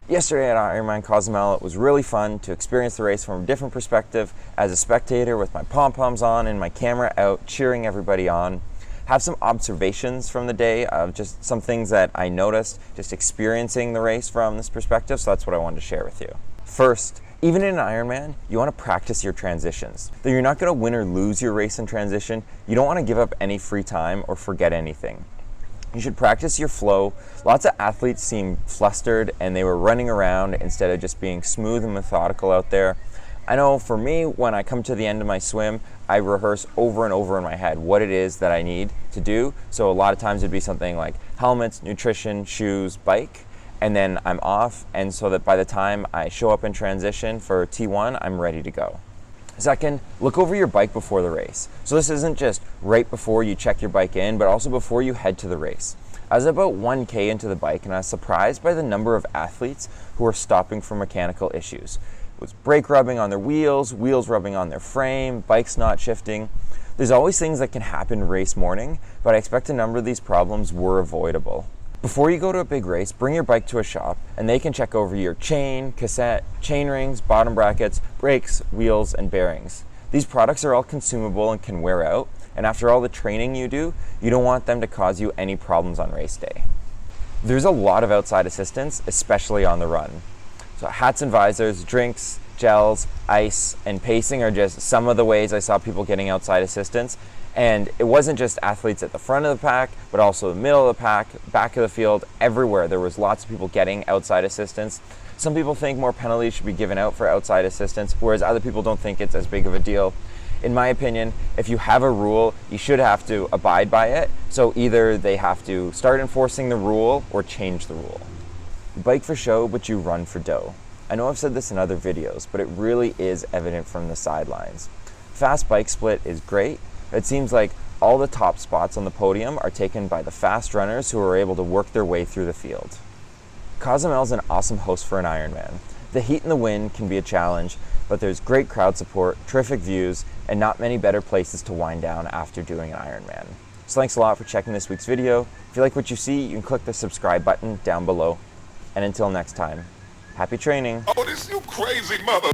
Yesterday at Ironman Cozumel, it was really fun to experience the race from a different perspective as a spectator with my pom-poms on and my camera out cheering everybody on. Have some observations from the day of just some things that I noticed just experiencing the race from this perspective, so that's what I wanted to share with you. First, even in an Ironman, you want to practice your transitions. Though you're not going to win or lose your race in transition, you don't want to give up any free time or forget anything. You should practice your flow. Lots of athletes seem flustered and they were running around instead of just being smooth and methodical out there. I know for me, when I come to the end of my swim, I rehearse over and over in my head what it is that I need to do. So a lot of times it'd be something like helmets, nutrition, shoes, bike, and then I'm off. And so that by the time I show up in transition for T1, I'm ready to go. Second, look over your bike before the race. So this isn't just right before you check your bike in, but also before you head to the race. I was about 1K into the bike and I was surprised by the number of athletes who were stopping for mechanical issues. It was brake rubbing on their wheels, wheels rubbing on their frame, bikes not shifting. There's always things that can happen race morning, but I expect a number of these problems were avoidable. Before you go to a big race, bring your bike to a shop and they can check over your chain, cassette, chain rings, bottom brackets, brakes, wheels, and bearings. These products are all consumable and can wear out, and after all the training you do, you don't want them to cause you any problems on race day. There's a lot of outside assistance, especially on the run. So hats and visors, drinks, gels, ice, and pacing are just some of the ways I saw people getting outside assistance. And it wasn't just athletes at the front of the pack, but also the middle of the pack, back of the field, everywhere. There was lots of people getting outside assistance. Some people think more penalties should be given out for outside assistance, whereas other people don't think it's as big of a deal. In my opinion, if you have a rule, you should have to abide by it. So either they have to start enforcing the rule or change the rule. You bike for show, but you run for dough. I know I've said this in other videos, but it really is evident from the sidelines. Fast bike split is great. It seems like all the top spots on the podium are taken by the fast runners who are able to work their way through the field. Cozumel is an awesome host for an Ironman. The heat and the wind can be a challenge, but there's great crowd support, terrific views, and not many better places to wind down after doing an Ironman. So thanks a lot for checking this week's video. If you like what you see, you can click the subscribe button down below. And until next time, happy training. Oh, this you crazy mother.